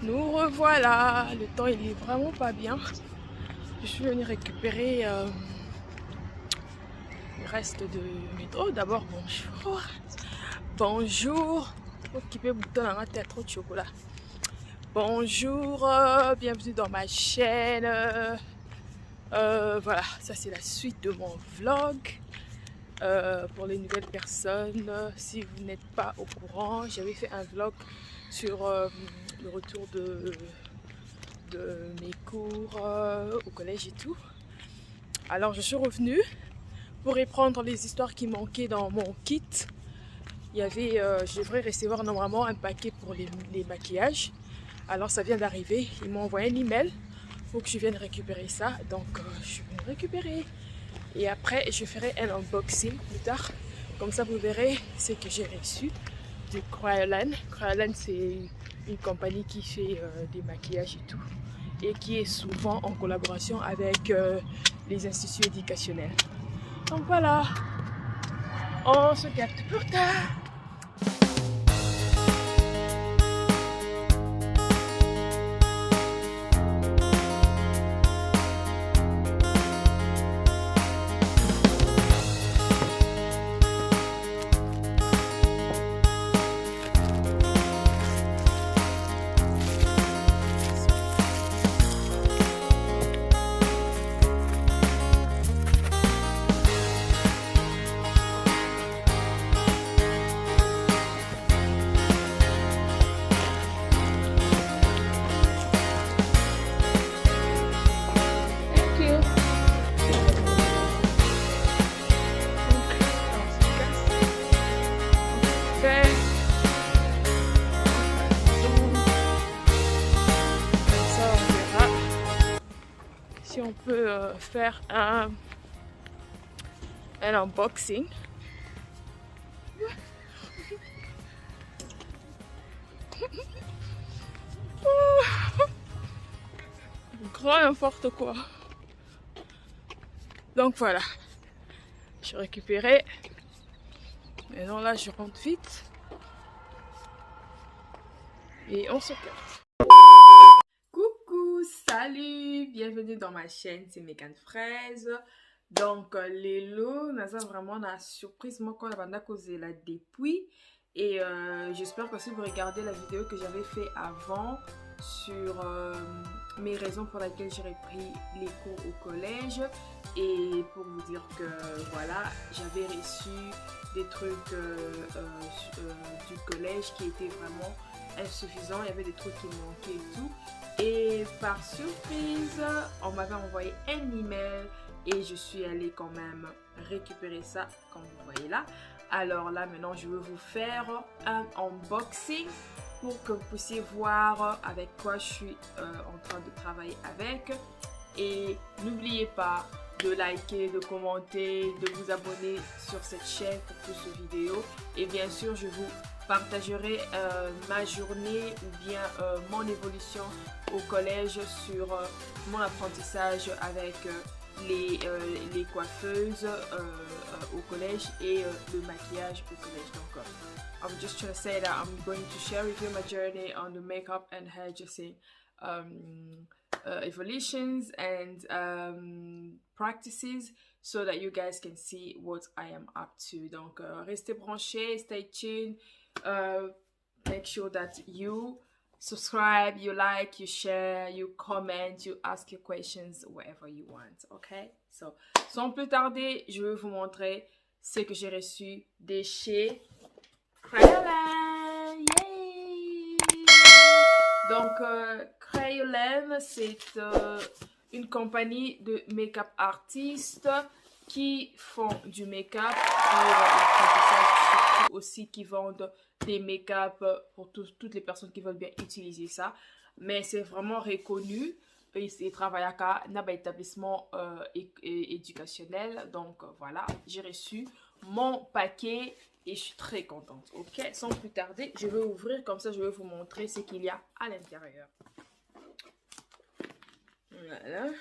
Nous revoilà. Le temps il est vraiment pas bien. Je suis venue récupérer le reste de métro. D'abord bonjour. Bonjour. Occupé bouton dans ma tête, trop de chocolat. Bonjour, bienvenue dans ma chaîne. Voilà, ça c'est la suite de mon vlog. Pour les nouvelles personnes, si vous n'êtes pas au courant, j'avais fait un vlog sur le retour de mes cours au collège et tout. Alors je suis revenue pour reprendre les histoires qui manquaient dans mon kit. Il y avait, je devrais recevoir normalement un paquet pour les maquillages. Alors ça vient d'arriver, ils m'ont envoyé un email pour que je vienne récupérer ça. Donc je suis venue récupérer. Et après je ferai un unboxing plus tard. Comme ça vous verrez ce que j'ai reçu de Kryolan. Kryolan c'est une compagnie qui fait des maquillages et tout. Et qui est souvent en collaboration avec les instituts éducationnels. Donc voilà, on se capte plus tard. Si on peut faire un unboxing. Grand n'importe quoi. Donc voilà, je récupérais. Maintenant là je rentre vite. Et on se capte. Coucou, salut, bienvenue dans ma chaîne, c'est Megan Fraise. Donc lelo naza vraiment na surprise moko na banda kozela depuis et j'espère que si vous regardez la vidéo que j'avais fait avant sur mes raisons pour lesquelles j'ai repris les cours au collège, et pour vous dire que voilà, j'avais reçu des trucs du collège qui étaient vraiment insuffisants, il y avait des trucs qui manquaient et tout, et par surprise on m'avait envoyé un email et je suis allée quand même récupérer ça comme vous voyez là. Alors là maintenant je vais vous faire un unboxing pour que vous puissiez voir avec quoi je suis en train de travailler avec. Et n'oubliez pas de liker, de commenter, de vous abonner sur cette chaîne pour plus de vidéos. Et bien sûr je vous partagerai ma journée ou bien mon évolution au collège sur mon apprentissage avec les coiffeuses au collège et le maquillage au collège. Donc I'm just trying to say that I'm going to share with you my journey on the makeup and hairdressing evolutions and practices, so that you guys can see what I am up to. Donc restez branchés, stay tuned. Make sure that you subscribe, you like, you share, you comment, you ask your questions, whatever you want. Okay, so sans plus tarder, je vais vous montrer ce que j'ai reçu de chez Kryolan. Yay! Donc Kryolan, c'est une compagnie de make-up artistes qui font du make-up pour l'apprentissage, surtout aussi qui vendent des make-up pour toutes les personnes qui veulent bien utiliser ça. Mais c'est vraiment reconnu. Ils travaillent à un établissement éducationnel. Donc voilà, j'ai reçu mon paquet et je suis très contente. Ok, sans plus tarder, je vais ouvrir, comme ça je vais vous montrer ce qu'il y a à l'intérieur. Voilà.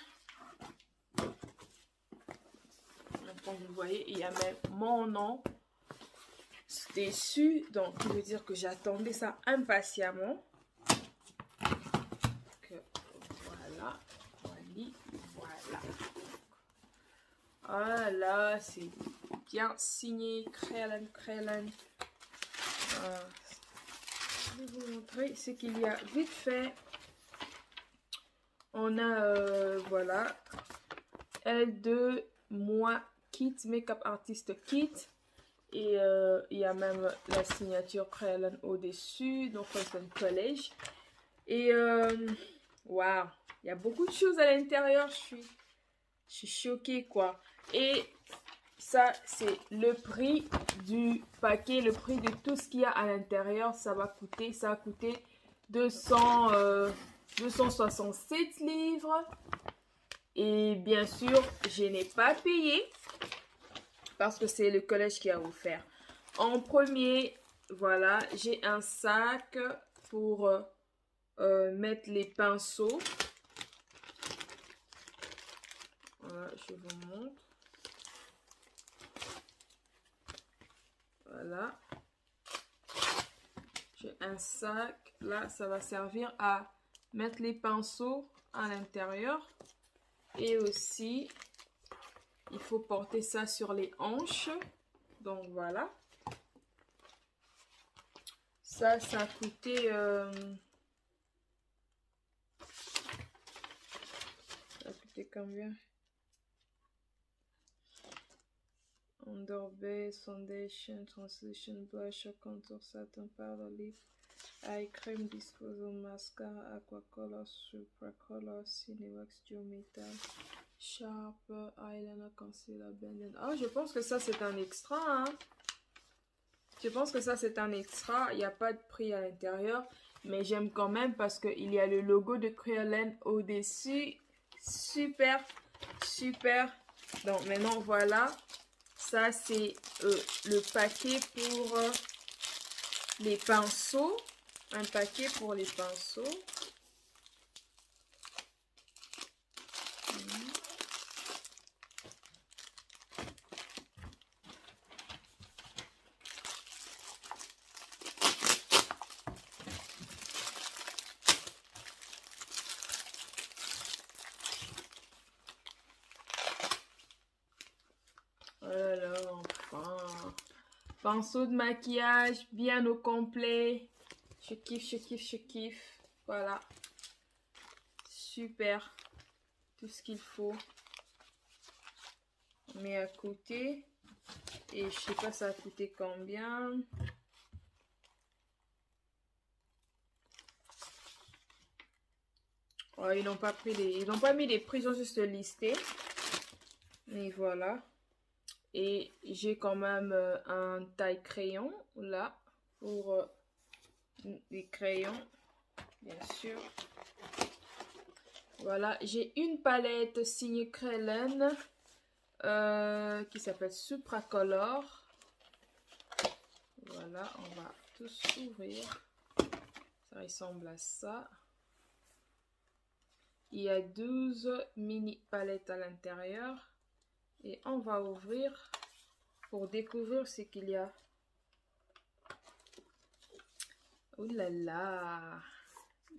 Donc, comme vous voyez, il y a même mon nom dessus, donc ça veut dire que j'attendais ça impatiemment. Voilà. Voilà. Ah là, c'est bien signé. Krellen. Je vais vous montrer ce qu'il y a vite fait. On a, voilà, L2, moi, kit, make-up artist kit. Et il y a même la signature Krellen au-dessus. Donc, c'est un collège. Et, waouh, il y a beaucoup de choses à l'intérieur. Je suis choquée, quoi. Et ça, c'est le prix du paquet, le prix de tout ce qu'il y a à l'intérieur. Ça a coûté 267 livres. Et bien sûr, je n'ai pas payé parce que c'est le collège qui a offert. En premier, voilà, j'ai un sac pour mettre les pinceaux. Voilà, je vous montre. Voilà. J'ai un sac. Là, ça va servir à mettre les pinceaux à l'intérieur. Et aussi, il faut porter ça sur les hanches. Donc, voilà. Ça a coûté... ça a coûté combien? Under Base, Foundation, Transition, Blush, Contour, Satin Powder, Lip, Eye Cream, Disposal, Mascara, Aquacolor, Supracolor, Cinewax, Geometal, Sharp, Eyeliner, Concealer, Bend. Ah, je pense que ça c'est un extra, hein. Je pense que ça c'est un extra. Il n'y a pas de prix à l'intérieur, mais j'aime quand même parce qu'il y a le logo de Krellen au-dessus. Super, super. Donc maintenant voilà. Ça, c'est le paquet pour les pinceaux. Un paquet pour les pinceaux. Alors, enfin, pinceau de maquillage bien au complet. Je kiffe. Voilà. Super. Tout ce qu'il faut. On met à côté. Et je sais pas ça a coûté combien. Oh, ils n'ont pas mis les prix, ils ont juste listé. Et voilà. Et j'ai quand même un taille crayon là pour les crayons, bien sûr. Voilà, j'ai une palette signée Krellen qui s'appelle Supracolor. Voilà, on va tous ouvrir. Ça ressemble à ça. Il y a 12 mini palettes à l'intérieur. Et on va ouvrir pour découvrir ce qu'il y a. Oh là là!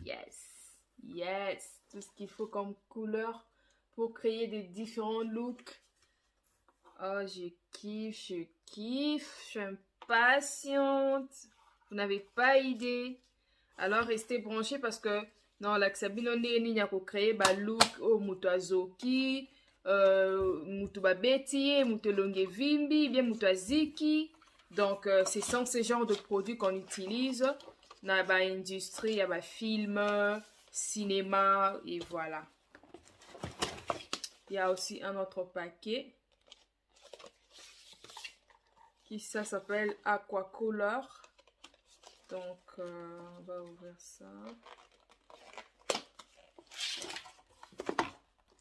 Yes! Tout ce qu'il faut comme couleur pour créer des différents looks. Oh, je kiffe. Je suis impatiente. Vous n'avez pas idée. Alors, restez branchés parce que non, la Sabine ni a créé ba look au Mutazoki. Mutu babeti, mutu longue vimbi, bien mutu aziki. Donc, c'est sans ce genre de produits qu'on utilise dans l'industrie, dans le film, cinéma, et voilà. Il y a aussi un autre paquet qui ça s'appelle Aquacolor. Donc, on va ouvrir ça.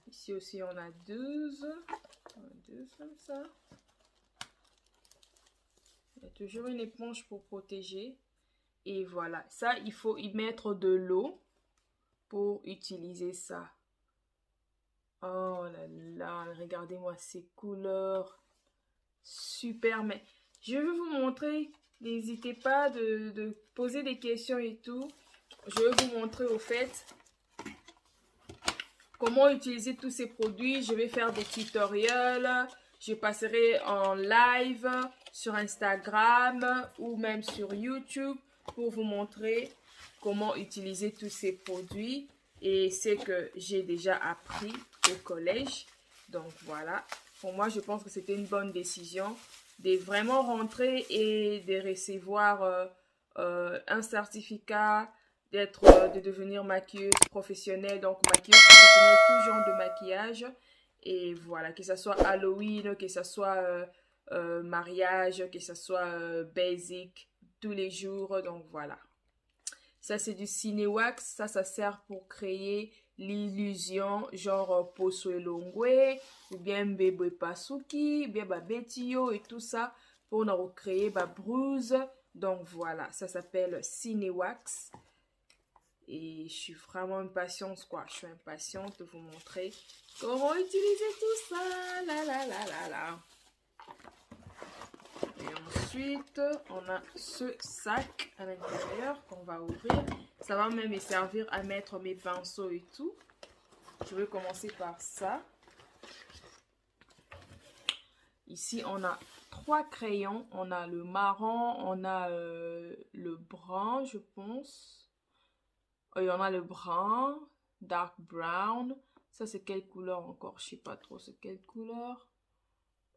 Ici aussi, on a 12. Comme ça. Il y a toujours une éponge pour protéger. Et voilà. Ça, il faut y mettre de l'eau pour utiliser ça. Oh là là, regardez-moi ces couleurs. Super, mais je vais vous montrer. N'hésitez pas de poser des questions et tout. Je vais vous montrer au fait comment utiliser tous ces produits. Je vais faire des tutoriels. Je passerai en live sur Instagram ou même sur YouTube pour vous montrer comment utiliser tous ces produits. Et c'est que j'ai déjà appris au collège. Donc voilà, pour moi, je pense que c'était une bonne décision de vraiment rentrer et de recevoir un certificat, de devenir maquilleuse professionnelle. Donc maquilleuse professionnelle, tout genre de maquillage. Et voilà, que ce soit Halloween, que ce soit mariage, que ce soit basic, tous les jours. Donc voilà. Ça, c'est du Cinewax. Ça sert pour créer l'illusion, genre Poso Elongwe, ou bien Bebe Pasuki, ou bien Betio et tout ça, pour nous recréer Bruise. Donc voilà, ça s'appelle Cinewax. Et je suis vraiment impatiente, quoi. Je suis impatiente de vous montrer comment utiliser tout ça. La la la la la. Et ensuite, on a ce sac à l'intérieur qu'on va ouvrir. Ça va même me servir à mettre mes pinceaux et tout. Je vais commencer par ça. Ici, on a 3 crayons. On a le marron, on a le brun, je pense. Et on a le brun, dark brown. Ça, c'est quelle couleur encore? Je sais pas trop c'est quelle couleur.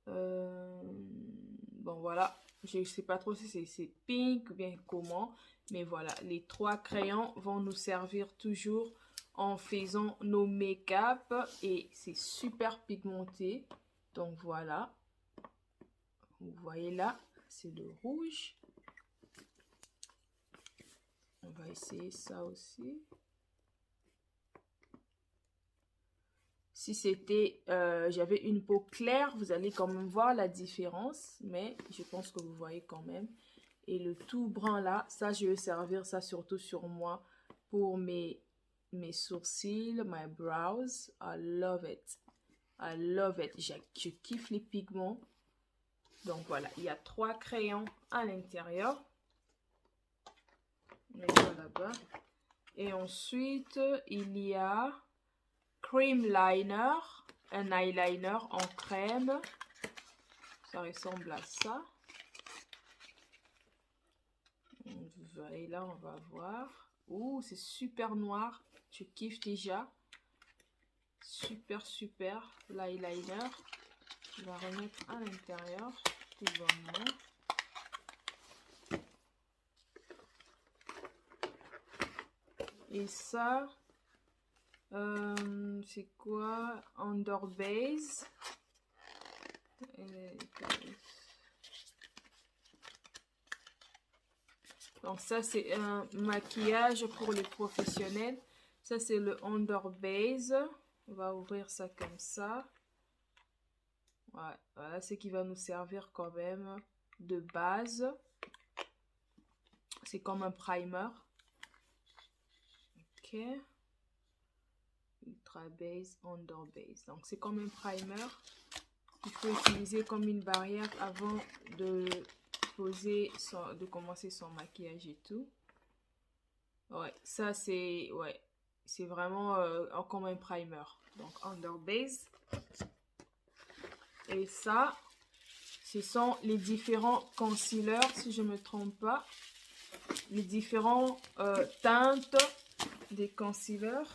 Bon, voilà. Je sais pas trop si c'est pink ou bien comment. Mais voilà, les 3 crayons vont nous servir toujours en faisant nos make-up. Et c'est super pigmenté. Donc voilà. Vous voyez là, c'est le rouge. On va essayer ça aussi. Si c'était, j'avais une peau claire, vous allez quand même voir la différence. Mais je pense que vous voyez quand même. Et le tout brun là, ça je vais servir ça surtout sur moi pour mes sourcils, my brows. I love it. I love it. Je kiffe les pigments. Donc voilà, il y a 3 crayons à l'intérieur. Là-bas. Et ensuite, il y a cream liner, un eyeliner en crème. Ça ressemble à ça. Et là, on va voir. Ouh, c'est super noir. Je kiffe déjà. Super, super. L'eyeliner. Je vais remettre à l'intérieur. Tout bonnement. Et ça, c'est quoi? Under Base. Donc ça, c'est un maquillage pour les professionnels. Ça, c'est le Under Base. On va ouvrir ça comme ça. Ouais, voilà ce qui va nous servir quand même de base. C'est comme un primer. Ok. Ultra Base, Under Base. Donc c'est comme un primer. Il faut utiliser comme une barrière avant de commencer son maquillage et tout. Ouais, ça c'est vraiment comme un primer. Donc Under Base. Et ça, ce sont les différents concealers, si je ne me trompe pas. Les différents teintes des concealers.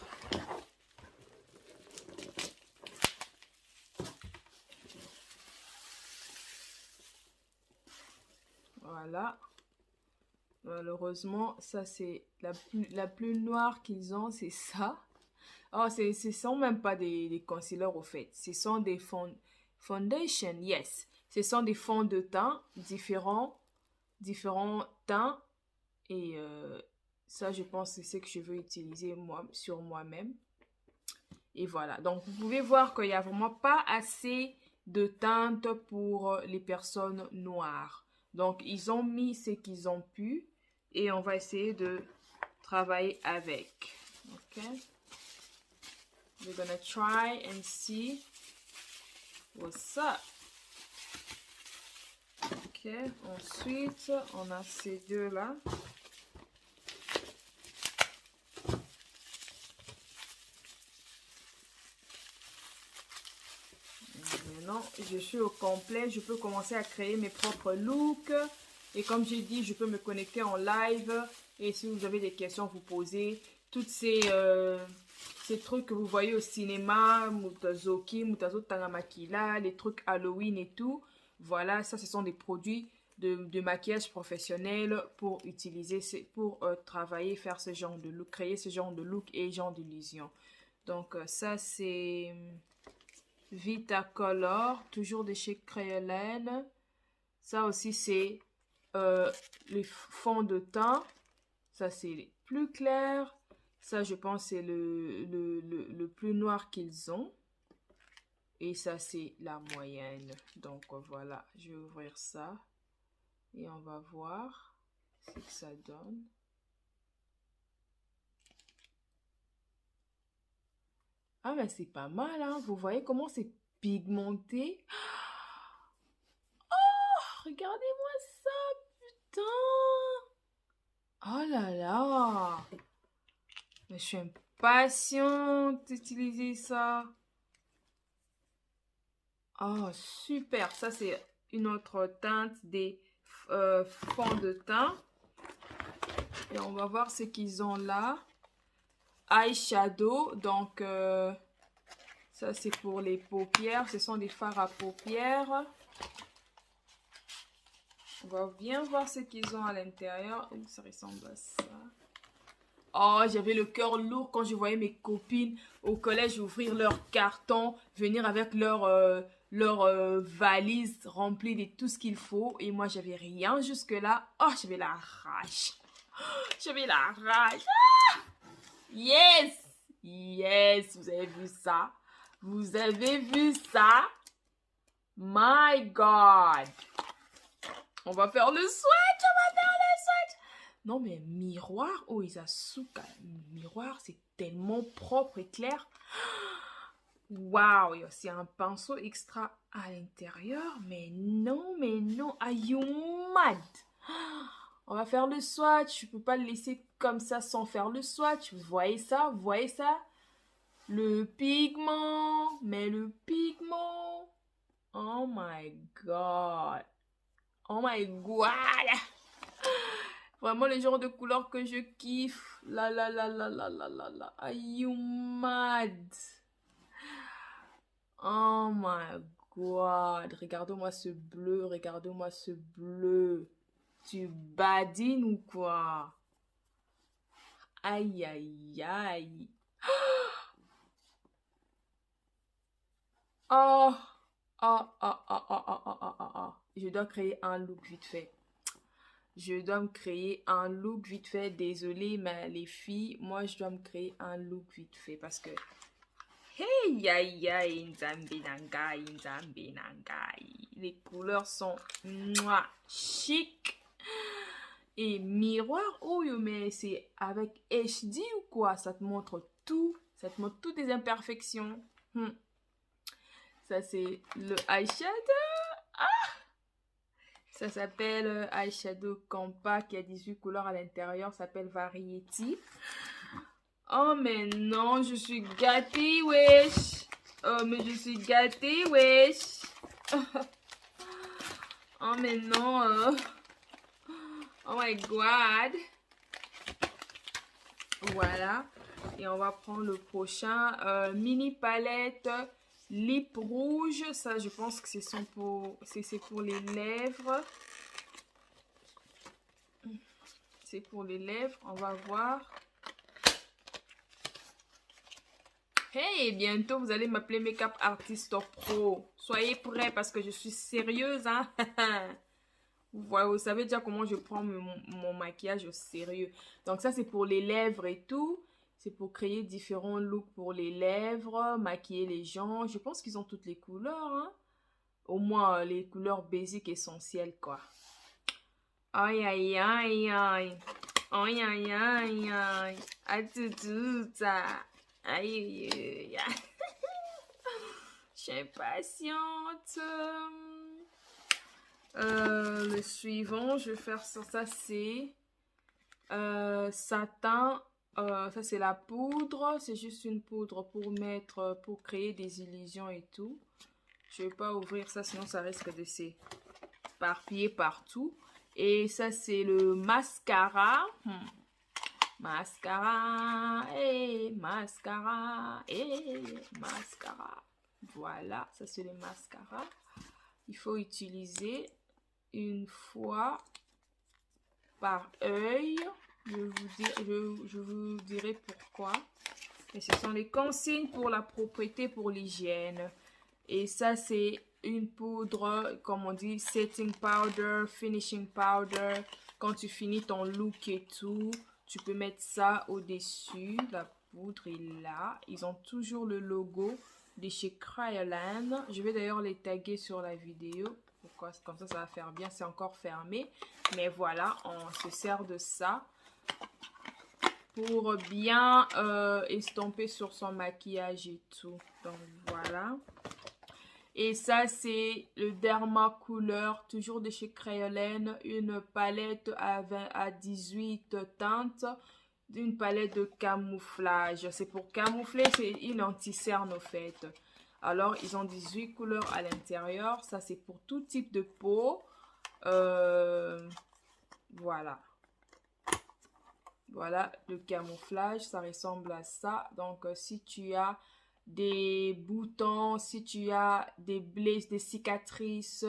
Voilà. Malheureusement, ça c'est la plus noire qu'ils ont, c'est ça. Oh, ce sont même pas des concealers au fait. Ce sont des foundation, yes. Ce sont des fonds de teint différents teints. Et ça, je pense que c'est ce que je veux utiliser sur moi-même. Et voilà. Donc, vous pouvez voir qu'il n'y a vraiment pas assez de teinte pour les personnes noires. Donc, ils ont mis ce qu'ils ont pu. Et on va essayer de travailler avec. OK. We're gonna try and see what's up. OK. Ensuite, on a ces deux-là. je suis au complet. Je peux commencer à créer mes propres looks. Et comme j'ai dit, je peux me connecter en live. Et si vous avez des questions, vous posez. Toutes ces trucs que vous voyez au cinéma, Mutazoki, Mutazo Tangamakila, les trucs Halloween et tout. Voilà, ça, ce sont des produits de maquillage professionnel pour utiliser, pour travailler, faire ce genre de look, créer ce genre de look et genre d'illusion. Donc, ça, c'est Vitacolor, toujours de chez Crayolan. Ça aussi, c'est les fonds de teint. Ça, c'est plus clair. Ça, je pense, c'est le plus noir qu'ils ont. Et ça, c'est la moyenne. Donc, voilà. Je vais ouvrir ça. Et on va voir ce que ça donne. Ah, mais c'est pas mal, hein. Vous voyez comment c'est pigmenté? Oh, regardez-moi ça, putain. Oh là là. Mais je suis impatiente d'utiliser ça. Oh, super. Ça, c'est une autre teinte des fonds de teint. Et on va voir ce qu'ils ont là. Eyeshadow. Donc, ça, c'est pour les paupières. Ce sont des fards à paupières. On va bien voir ce qu'ils ont à l'intérieur. Ça ressemble à ça. Oh, j'avais le cœur lourd quand je voyais mes copines au collège ouvrir leur carton, venir avec leur valise remplie de tout ce qu'il faut. Et moi, j'avais rien jusque-là. Oh, j'avais la rage. J'avais la rage. Ah! Yes! Yes! Vous avez vu ça? Vous avez vu ça? My God! On va faire le swatch! On va faire le swatch! Non, mais miroir, oh, Isasuka, miroir, c'est tellement propre et clair. Waouh, il y a aussi un pinceau extra à l'intérieur. Mais non, are you mad? On va faire le swatch. Je peux pas le laisser comme ça sans faire le swatch. Vous voyez ça? Vous voyez ça? Le pigment. Mais le pigment. Oh my God. Oh my God. Vraiment le genre de couleur que je kiffe. La. Are you mad? Oh my God. Regardez-moi ce bleu. Regardez-moi ce bleu. Tu badines ou quoi? Aïe, aïe, aïe. Oh. Je dois créer un look vite fait. Je dois me créer un look vite fait. Désolée, mais les filles, moi, je dois me créer un look vite fait parce que... Hey, aïe, aïe, Nzambe Nangai, Nzambe Nangai. Les couleurs sont chic. Et miroir, oh, mais c'est avec HD ou quoi? Ça te montre tout. Ça te montre toutes les imperfections. Ça, c'est le eyeshadow. Ça s'appelle eyeshadow compact. Il y a 18 couleurs à l'intérieur. Ça s'appelle Variety. Oh, mais non, je suis gâtée, wesh. Oh, mais je suis gâtée, wesh. Oh, mais non. Oh my God. Voilà. Et on va prendre le prochain. Mini palette lip rouge. Ça, je pense que c'est pour les lèvres. C'est pour les lèvres. On va voir. Hey, bientôt, vous allez m'appeler Makeup Artist Pro. Soyez prêts parce que je suis sérieuse, hein. Vous savez déjà comment je prends mon maquillage au sérieux. Donc ça, c'est pour les lèvres et tout. C'est pour créer différents looks pour les lèvres, maquiller les gens. Je pense qu'ils ont toutes les couleurs, hein. Au moins, les couleurs basiques essentielles, quoi. Aïe, aïe, aïe, aïe. Aïe, aïe, aïe, aïe. Aïe, tout ça. Aïe, aïe, aïe. Je suis impatiente. Le suivant, je vais faire sur ça, c'est satin. Ça, c'est la poudre. C'est juste une poudre pour créer des illusions et tout. Je ne vais pas ouvrir ça, sinon ça risque de s'éparpiller partout. Et ça, c'est le mascara. Mascara, mascara, mascara. Voilà, ça c'est le mascara. Il faut utiliser une fois par œil. Je vous dirai pourquoi. Et ce sont les consignes pour la propreté, pour l'hygiène. Et ça, c'est une poudre, comme on dit, setting powder, finishing powder. Quand tu finis ton look et tout, tu peux mettre ça au-dessus. La poudre est là. Ils ont toujours le logo de chez Kryolan. Je vais d'ailleurs les taguer sur la vidéo. Pourquoi? Comme ça va faire bien. C'est encore fermé. Mais voilà, on se sert de ça pour bien estomper sur son maquillage et tout. Donc voilà. Et ça, c'est le Derma Couleur, toujours de chez Kryolan. Une palette à 18 teintes. Une palette de camouflage. C'est pour camoufler, c'est une anti-cerne au fait. Alors, ils ont 18 couleurs à l'intérieur. Ça, c'est pour tout type de peau. Voilà. Voilà, le camouflage, ça ressemble à ça. Donc, si tu as des boutons, si tu as des blessures, des cicatrices,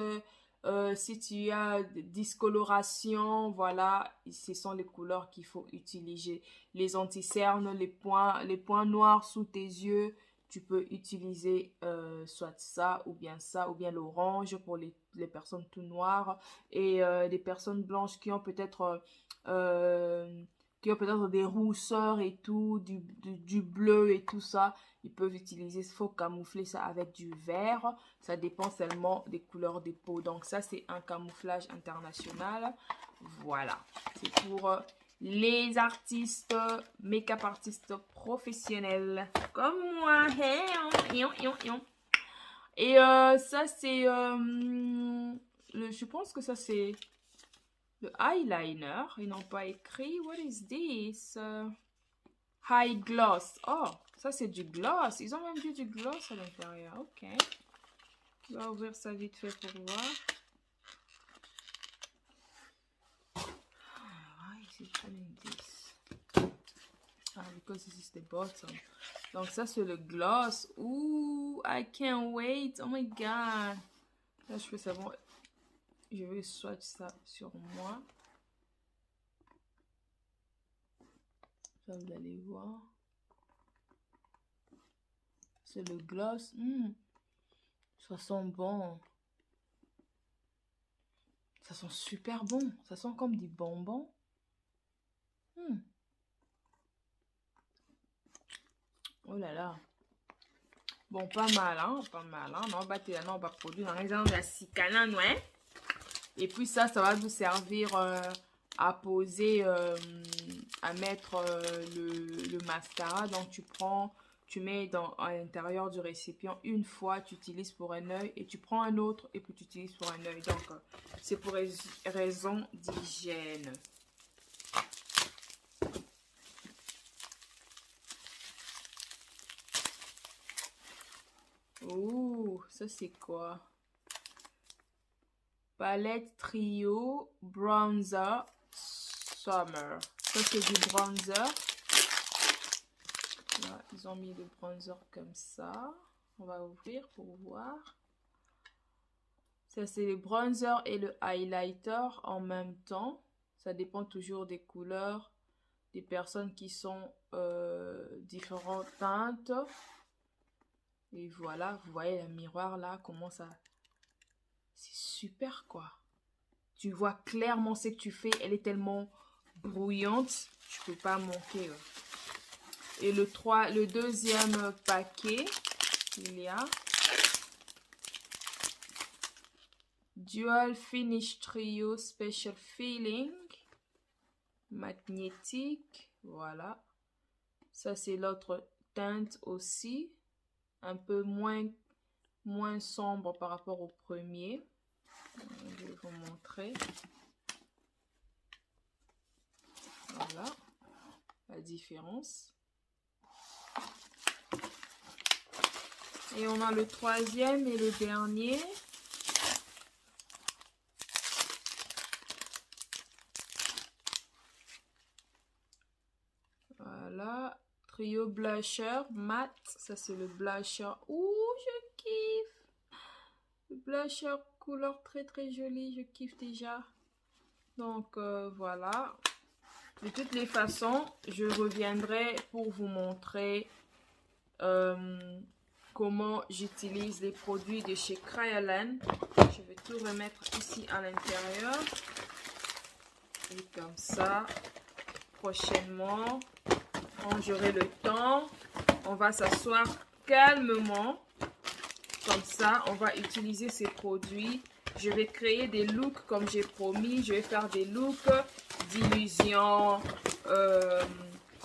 si tu as des discolorations, voilà, ce sont les couleurs qu'il faut utiliser. Les anti-cernes, les points noirs sous tes yeux, tu peux utiliser soit ça, ou bien l'orange pour les personnes tout noires. Et les personnes blanches qui ont peut-être des rousseurs et tout, du bleu et tout ça, ils peuvent utiliser, il faut camoufler ça avec du vert. Ça dépend seulement des couleurs des peaux. Donc ça, c'est un camouflage international. Voilà, c'est pour les artistes, make-up artistes professionnels comme moi. Et ça, c'est je pense que ça, c'est le eyeliner. Ils n'ont pas écrit. What is this? High gloss. Oh, ça c'est du gloss. Ils ont même dit du gloss à l'intérieur. Ok. Je vais ouvrir ça vite fait pour voir. Why is it doing this? Because this is the bottom. Donc ça c'est le gloss. Ooh, I can't wait. Oh my god. Là je fais ça bon. Je vais swatch ça sur moi. Ça, vous allez voir. C'est le gloss. Ça sent bon. Ça sent super bon. Ça sent comme des bonbons. Oh là là. Bon, pas mal, hein. Pas mal, hein. Non, bah, t'es là, non, on va produire un exemple de la cicalane, ouais. Et puis ça va vous servir à poser, à mettre le mascara. Donc tu mets à l'intérieur du récipient une fois, tu utilises pour un œil et tu prends un autre et puis tu utilises pour un œil. Donc c'est pour raison d'hygiène. Ouh, ça c'est quoi? Palette Trio Bronzer Summer. Ça, c'est du bronzer. Là, ils ont mis le bronzer comme ça. On va ouvrir pour voir. Ça, c'est le bronzer et le highlighter en même temps. Ça dépend toujours des couleurs des personnes qui sont différentes teintes. Et voilà, vous voyez le miroir là, comment ça... C'est super quoi. Tu vois clairement ce que tu fais. Elle est tellement brouillante. Je peux pas manquer. Ouais. Et le deuxième paquet, il y a Dual Finish Trio Special Feeling magnétique. Voilà. Ça c'est l'autre teinte aussi. Un peu moins sombre par rapport au premier. Je vais vous montrer. Voilà la différence. Et on a le troisième et le dernier. Voilà. Trio blusher mat. Ça, c'est le blusher. Ouh, je kiffe. Le blusher couleur très très jolie. Je kiffe déjà. Donc, voilà. De toutes les façons, je reviendrai pour vous montrer comment j'utilise les produits de chez Kryolan. Je vais tout remettre ici à l'intérieur. Et comme ça, prochainement, quand j'aurai le temps, on va s'asseoir calmement. Comme ça, on va utiliser ces produits. Je vais créer des looks comme j'ai promis. Je vais faire des looks d'illusion.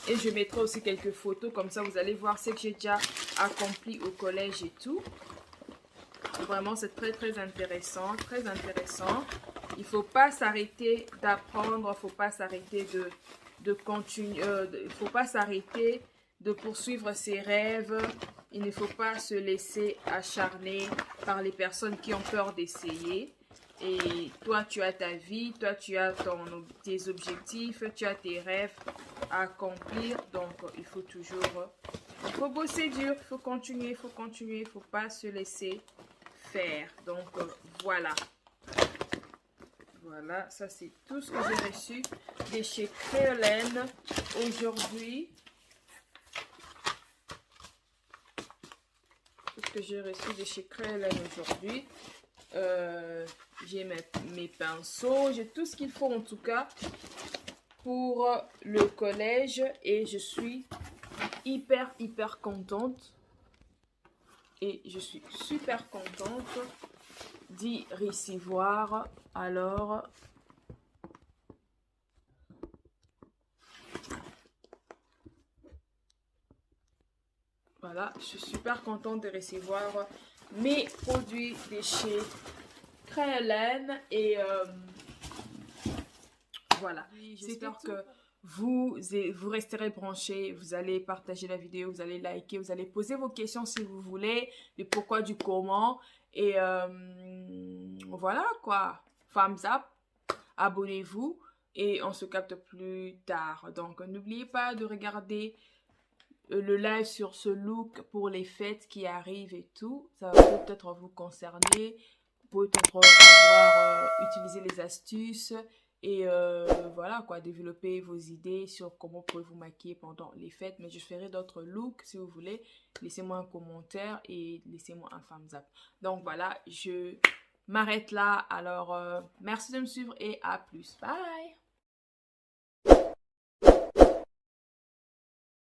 Et je mettrai aussi quelques photos. Comme ça, vous allez voir ce que j'ai déjà accompli au collège et tout. Vraiment, c'est très, très intéressant. Très intéressant. Il ne faut pas s'arrêter d'apprendre. Il ne faut pas s'arrêter de continuer. Il ne faut pas s'arrêter de poursuivre ses rêves. Il ne faut pas se laisser acharner par les personnes qui ont peur d'essayer. Et toi, tu as ta vie, toi, tu as tes objectifs, tu as tes rêves à accomplir. Donc, il faut bosser dur, il faut continuer, il ne faut pas se laisser faire. Donc, voilà. Voilà, ça c'est tout ce que j'ai reçu de chez Kryolan aujourd'hui. Tout ce que j'ai reçu de chez Kryolan aujourd'hui. J'ai mes pinceaux, j'ai tout ce qu'il faut en tout cas pour le collège et je suis hyper contente et je suis super contente d'y recevoir. Alors voilà, je suis super contente de recevoir mes produits de chez Kryolan et voilà, j'espère que vous resterez branchés, vous allez partager la vidéo, vous allez liker, vous allez poser vos questions si vous voulez, le pourquoi du comment et voilà quoi, thumbs up, abonnez-vous et on se capte plus tard. Donc n'oubliez pas de regarder le live sur ce look pour les fêtes qui arrivent et tout, ça va peut-être vous concerner, peut-être avoir utilisé les astuces et voilà quoi, développer vos idées sur comment vous pouvez vous maquiller pendant les fêtes. Mais je ferai d'autres looks si vous voulez, laissez-moi un commentaire et laissez-moi un thumbs up. Donc voilà, je m'arrête là. Alors merci de me suivre et à plus, bye.